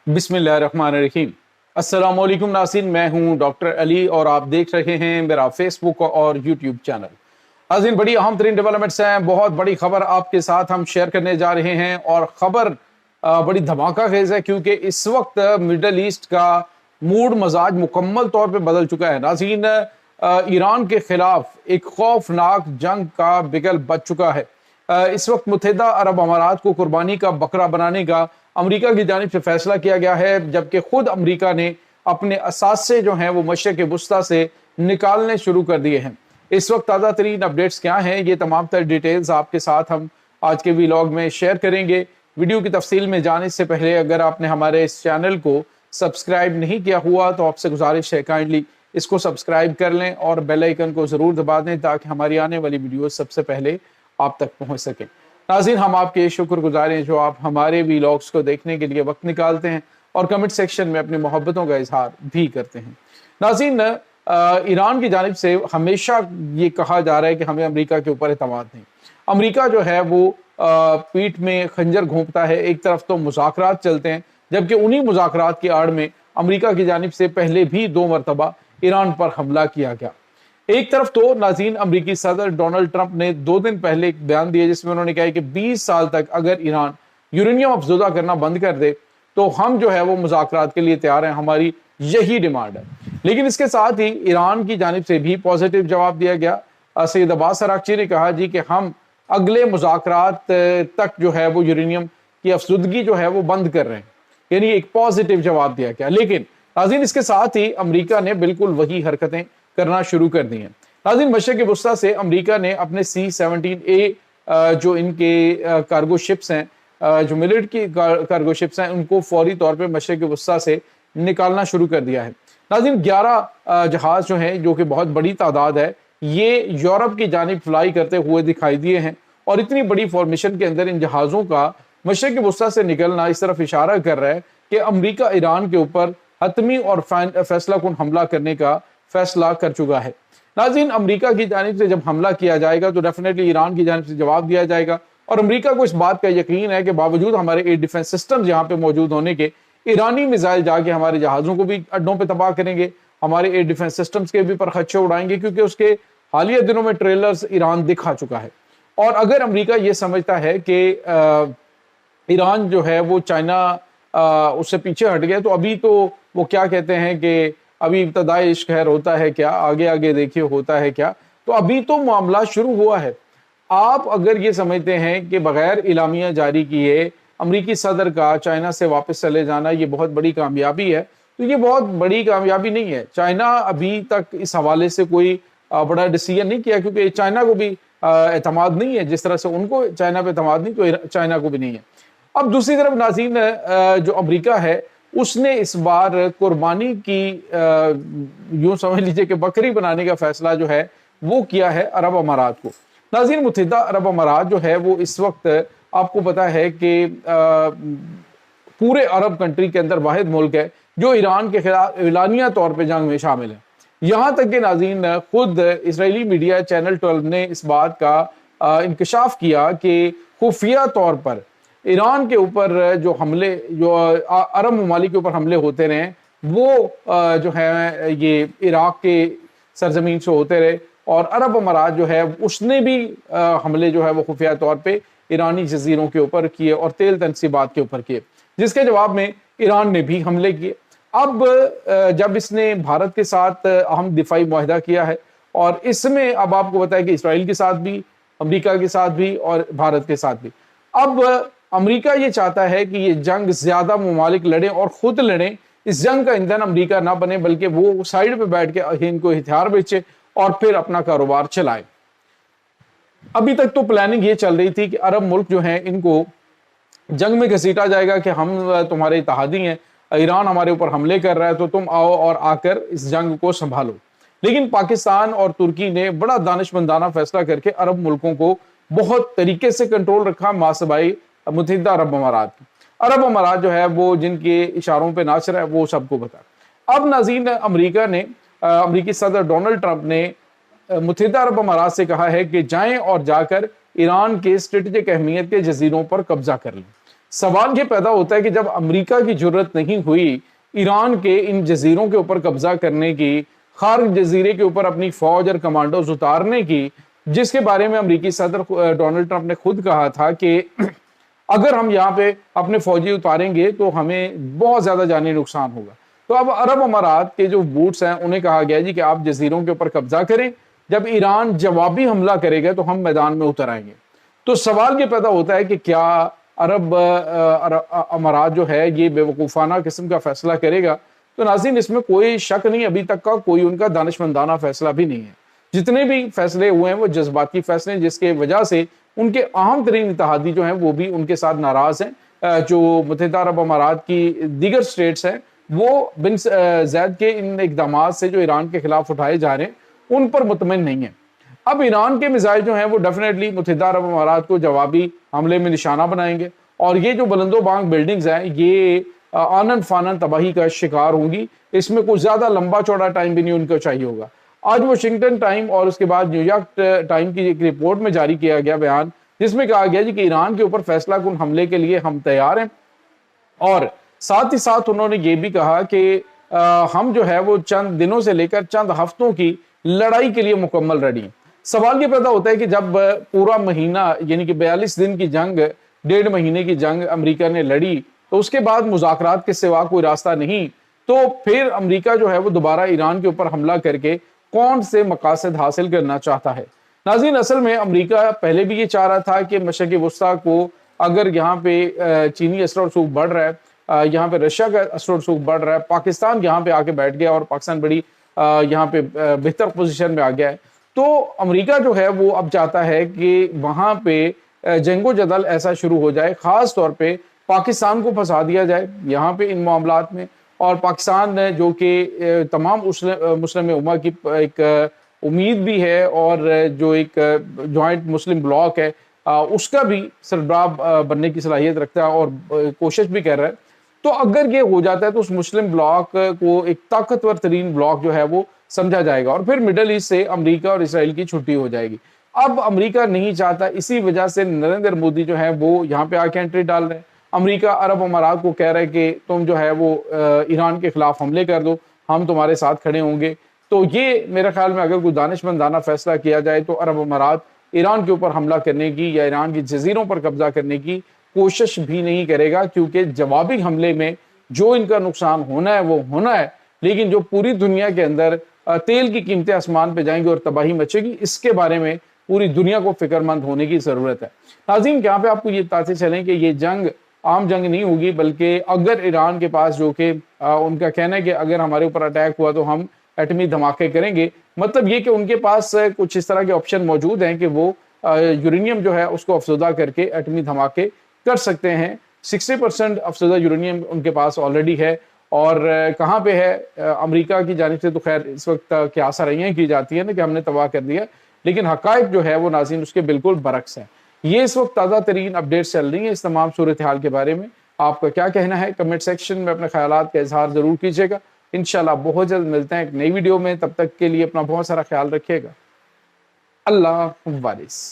बिस्मिल्लाहिर्रहमानिर्रहीम। अस्सलाम वालेकुम नाज़रीन, मैं हूं डॉक्टर अली और आप देख रहे हैं मेरा फेसबुक और यूट्यूब चैनल। नाज़रीन, बड़ी अहम तरीन डेवलपमेंट्स हैं, बहुत बड़ी खबर आपके साथ हम शेयर करने जा रहे हैं और खबर बड़ी धमाका खेज है क्योंकि इस वक्त मिडल ईस्ट का मूड मजाज मुकम्मल तौर पर बदल चुका है। नाज़रीन, ईरान के खिलाफ एक खौफनाक जंग का बिगल बच चुका है। इस वक्त मुत्तहिदा अरब अमारात को कुर्बानी का बकरा बनाने का अमेरिका की जानिब से फैसला किया गया है, जबकि खुद अमेरिका ने अपने असासे जो हैं वो मशरिक़ वुस्ता से निकालने शुरू कर दिए हैं। इस वक्त ताज़ा तरीन अपडेट्स क्या हैं, ये तमाम तर डिटेल्स आपके साथ हम आज के व्लॉग में शेयर करेंगे। वीडियो की तफसील में जाने से पहले अगर आपने हमारे इस चैनल को सब्सक्राइब नहीं किया हुआ तो आपसे गुजारिश है काइंडली इसको सब्सक्राइब कर लें और बेल आइकन को ज़रूर दबा दें ताकि हमारी आने वाली वीडियो सबसे पहले आप तक पहुँच सकें। नाज़रीन, हम आपके शुक्रगुजार हैं जो आप हमारे व्लॉग्स को देखने के लिए वक्त निकालते हैं और कमेंट सेक्शन में अपनी मोहब्बतों का इजहार भी करते हैं। नाज़रीन, ईरान की जानिब से हमेशा ये कहा जा रहा है कि हमें अमेरिका के ऊपर एतमाद नहीं। अमेरिका जो है वो पीठ में खंजर घोंपता है। एक तरफ तो मुज़ाकरात चलते हैं, जबकि उन्हीं मुज़ाकरात की आड़ में अमेरिका की जानिब से पहले भी 2 मरतबा ईरान पर हमला किया गया। एक तरफ तो नाज़रीन अमेरिकी सदर डोनाल्ड ट्रंप ने 2 दिन पहले एक बयान दिया जिसमें उन्होंने कहा कि 20 साल तक अगर ईरान यूरेनियम अफज़ुदा करना बंद कर दे तो हम जो है वो मुज़ाकरात के लिए तैयार हैं, हमारी यही डिमांड है। लेकिन इसके साथ ही ईरान की जानिब से भी पॉजिटिव जवाब दिया गया। सैयद अब्बास अरागची ने कहा जी कि हम अगले मुज़ाकरात तक जो है वो यूरेनियम की अफज़ुदगी जो है वो बंद कर रहे हैं, यानी एक पॉजिटिव जवाब दिया गया। लेकिन नाज़रीन, इसके साथ ही अमेरिका ने बिल्कुल वही हरकतें करना शुरू कर दी हैं। नाज़रीन, मशरिक़ वुस्ता से अमेरिका ने अपने C-17A जो इनके कार्गो शिप्स हैं, जो मिलिट्री की कार्गो शिप्स हैं, उनको फौरी तौर पे मशरिक़ वुस्ता से निकालना शुरू कर दिया है। नाज़रीन, 11 जहाज जो हैं, जो कि बहुत बड़ी तादाद है, ये यूरोप की जानिब फ्लाई करते हुए दिखाई दिए हैं और इतनी बड़ी फॉर्मेशन के अंदर इन जहाज़ों का मशरिक़ वुस्ता से निकलना इस तरफ इशारा कर रहा है कि अमेरिका ईरान के ऊपर हतमी और फैसला कुन हमला करने का फैसला कर चुका है। नाज़रीन, अमेरिका की जानिब से जब हमला किया जाएगा तो डेफिनेटली ईरान की जानिब से जवाब दिया जाएगा और अमेरिका को इस बात का यकीन है कि बावजूद हमारे एयर डिफेंस सिस्टम यहाँ पे मौजूद होने के, ईरानी मिसाइल जाके हमारे जहाज़ों को भी अड्डों पे तबाह करेंगे, हमारे एयर डिफेंस सिस्टम्स के भी पर खदशे उड़ाएंगे, क्योंकि उसके हालिया दिनों में ट्रेलर्स ईरान दिखा चुका है। और अगर अमेरिका ये समझता है कि ईरान जो है वो चाइना उससे पीछे हट गया, तो अभी तो वो क्या कहते हैं कि अभी इब्तदाई इश्क खैर होता है क्या, आगे आगे देखिए होता है क्या। तो अभी तो मामला शुरू हुआ है। आप अगर ये समझते हैं कि बगैर इलामिया जारी किए अमरीकी सदर का चाइना से वापस चले जाना ये बहुत बड़ी कामयाबी है, तो ये बहुत बड़ी कामयाबी नहीं है। चाइना अभी तक इस हवाले से कोई बड़ा डिसीजन नहीं किया, क्योंकि चाइना को भी एतमाद नहीं है। जिस तरह से उनको चाइना पे एतमाद नहीं, तो चाइना को भी नहीं है। अब दूसरी तरफ नाज़रीन, जो अमेरिका है उसने इस बार कुर्बानी की यूं समझ लीजिए कि बकरी बनाने का फैसला जो है वो किया है अरब अमारात को। नाज़रीन, मुत्तहिदा अरब अमारात जो है वो इस वक्त आपको पता है कि पूरे अरब कंट्री के अंदर वाहिद मुल्क है जो ईरान के खिलाफ एलानिया तौर पर जंग में शामिल है। यहाँ तक कि नाज़रीन खुद इसराइली मीडिया चैनल 12 ने इस बात का इंकशाफ किया कि खुफिया तौर पर ईरान के ऊपर जो हमले, जो अरब ममालिक के ऊपर हमले होते रहे, वो जो है ये इराक के सरजमीन से होते रहे और अरब अमारात जो है उसने भी हमले जो है वो खुफिया तौर पे ईरानी जजीरों के ऊपर किए और तेल तनसीबात के ऊपर किए, जिसके जवाब में ईरान ने भी हमले किए। अब जब इसने भारत के साथ अहम दिफाई मुआहदा किया है और इसमें अब आपको पता है कि इसराइल के साथ भी, अमेरिका के साथ भी और भारत के साथ भी, अब अमेरिका ये चाहता है कि ये जंग ज्यादा ममालिक लड़े और खुद लड़े। इस जंग का ईंधन अमेरिका ना बने, बल्कि वो साइड पे बैठ के इनको हथियार बेचे और फिर अपना कारोबार चलाए। अभी तक तो प्लानिंग ये चल रही थी कि अरब मुल्क जो हैं इनको जंग में घसीटा जाएगा कि हम तुम्हारे इत्तेहादी हैं, ईरान हमारे ऊपर हमले कर रहा है तो तुम आओ और आकर इस जंग को संभालो। लेकिन पाकिस्तान और तुर्की ने बड़ा दानिशमंदाना फैसला करके अरब मुल्कों को बहुत तरीके से कंट्रोल रखा मासबाई मुत्तहिदा अरब अमारात की। अरब अमारात जो है वो जिनके इशारों पे नाच रहा है वो सबको पता। अब नाज़रीन, अमेरिका ने अमेरिकी सदर डोनाल्ड ट्रंप ने मुत्तहिदा अरब अमारात से कहा है कि जाएं और जाकर ईरान के स्ट्रेटेजिक अहमियत के जजीरों पर कब्जा कर लें। سوال یہ پیدا ہوتا ہے کہ جب امریکہ کی جرت نہیں ہوئی ایران کے ان جزیروں کے اوپر قبضہ کرنے کی، خارج جزیرے کے اوپر اپنی فوج اور کمانڈوز اتارنے کی، جس کے بارے میں امریکی صدر ڈونلڈ ٹرمپ نے خود کہا تھا کہ اگر ہم یہاں پہ اپنے فوجی اتاریں گے تو ہمیں بہت زیادہ جانی نقصان ہوگا۔ تو اب عرب امارات کے جو بوٹس ہیں انہیں کہا گیا جی کہ آپ جزیروں کے اوپر قبضہ کریں، جب ایران جوابی حملہ کرے گا تو ہم میدان میں اتر آئیں گے۔ تو سوال یہ پیدا ہوتا ہے کہ کیا عرب امارات جو ہے یہ بے وقوفانہ قسم کا فیصلہ کرے گا؟ تو ناظرین اس میں کوئی شک نہیں، ابھی تک کا کوئی ان کا دانشمندانہ فیصلہ بھی نہیں ہے۔ جتنے بھی فیصلے ہوئے ہیں وہ جذباتی فیصلے ہیں، جس کے وجہ سے ان کے اہم ترین اتحادی جو ہیں وہ بھی ان کے ساتھ ناراض ہیں۔ جو متحدہ عرب امارات کی دیگر سٹیٹس ہیں وہ بن زید کے ان اقدامات سے جو ایران کے خلاف اٹھائے جا رہے ہیں ان پر مطمئن نہیں ہیں۔ اب ایران کے میزائل جو ہیں وہ ڈیفینیٹلی متحدہ عرب امارات کو جوابی حملے میں نشانہ بنائیں گے، اور یہ جو بلند و بانگ بلڈنگز ہیں یہ آنن فانن تباہی کا شکار ہوں گی۔ اس میں کوئی زیادہ لمبا چوڑا ٹائم بھی نہیں ان کو چاہیے ہوگا۔ آج واشنگٹن ٹائم اور اس کے بعد نیو یارک ٹائم کی ایک رپورٹ میں جاری کیا گیا بیان، جس میں کہا گیا جی کہ ایران کے اوپر فیصلہ کن حملے کے لیے ہم تیار ہیں، اور ساتھ ہی ساتھ انہوں نے یہ بھی کہا کہ ہم جو ہے وہ چند دنوں سے لے کر چند ہفتوں کی لڑائی کے لیے مکمل ریڈی ہیں۔ سوال یہ پیدا ہوتا ہے کہ جب پورا مہینہ یعنی کہ 42 دن کی جنگ، 1.5 مہینے کی جنگ امریکہ نے لڑی، تو اس کے بعد مذاکرات کے سوا کوئی راستہ نہیں، تو پھر امریکہ جو ہے وہ دوبارہ ایران کے اوپر حملہ کر کے کون سے مقاصد حاصل کرنا چاہتا ہے؟ ناظرین اصل میں امریکہ پہلے بھی یہ چاہ رہا تھا کہ مشرق وسطیٰ کو اگر یہاں پہ چینی اثر و رسوخ بڑھ رہا ہے، یہاں پہ رشیا کا اثر و رسوخ بڑھ رہا ہے، پاکستان یہاں پہ آ کے بیٹھ گیا اور پاکستان بڑی یہاں پہ بہتر پوزیشن میں آ گیا ہے، تو امریکہ جو ہے وہ اب چاہتا ہے کہ وہاں پہ جنگ و جدل ایسا شروع ہو جائے، خاص طور پہ پاکستان کو پھنسا دیا جائے یہاں پہ ان معاملات میں، اور پاکستان جو کہ تمام مسلم امہ کی ایک امید بھی ہے اور جو ایک جوائنٹ مسلم بلاک ہے اس کا بھی سربراہ بننے کی صلاحیت رکھتا ہے اور کوشش بھی کر رہا ہے، تو اگر یہ ہو جاتا ہے تو اس مسلم بلاک کو ایک طاقتور ترین بلاک جو ہے وہ سمجھا جائے گا، اور پھر مڈل ایسٹ سے امریکہ اور اسرائیل کی چھٹی ہو جائے گی۔ اب امریکہ نہیں چاہتا، اسی وجہ سے نریندر مودی جو ہے وہ یہاں پہ آ کے انٹری ڈال رہے ہیں۔ امریکہ عرب امارات کو کہہ رہے کہ تم جو ہے وہ ایران کے خلاف حملے کر دو، ہم تمہارے ساتھ کھڑے ہوں گے۔ تو یہ میرے خیال میں اگر کوئی دانشمندانہ فیصلہ کیا جائے تو عرب امارات ایران کے اوپر حملہ کرنے کی یا ایران کی جزیروں پر قبضہ کرنے کی کوشش بھی نہیں کرے گا، کیونکہ جوابی حملے میں جو ان کا نقصان ہونا ہے وہ ہونا ہے، لیکن جو پوری دنیا کے اندر تیل کی قیمتیں آسمان پہ جائیں گی اور تباہی مچے گی، اس کے بارے میں پوری دنیا کو فکر مند ہونے کی ضرورت ہے۔ ناظرین یہاں پہ آپ کو یہ بتاتے چلیں کہ یہ جنگ عام جنگ نہیں ہوگی، بلکہ اگر ایران کے پاس جو کہ ان کا کہنا ہے کہ اگر ہمارے اوپر اٹیک ہوا تو ہم ایٹمی دھماکے کریں گے، مطلب یہ کہ ان کے پاس کچھ اس طرح کے آپشن موجود ہیں کہ وہ یورینیم جو ہے اس کو افزودہ کر کے ایٹمی دھماکے کر سکتے ہیں۔ 60% افزودہ یورینیم ان کے پاس آلریڈی ہے، اور کہاں پہ ہے امریکہ کی جانب سے تو خیر اس وقت کیا سرائیاں کی جاتی ہیں نا کہ ہم نے تباہ کر دیا، لیکن حقائق جو ہے وہ ناظرین اس کے بالکل برعکس ہیں۔ یہ اس وقت تازہ ترین اپڈیٹس چل رہی ہیں اس تمام صورتحال کے بارے میں۔ آپ کا کیا کہنا ہے؟ کمنٹ سیکشن میں اپنے خیالات کا اظہار ضرور کیجیے گا۔ انشاءاللہ بہت جلد ملتے ہیں ایک نئی ویڈیو میں، تب تک کے لیے اپنا بہت سارا خیال رکھیے گا۔ اللہ حافظ۔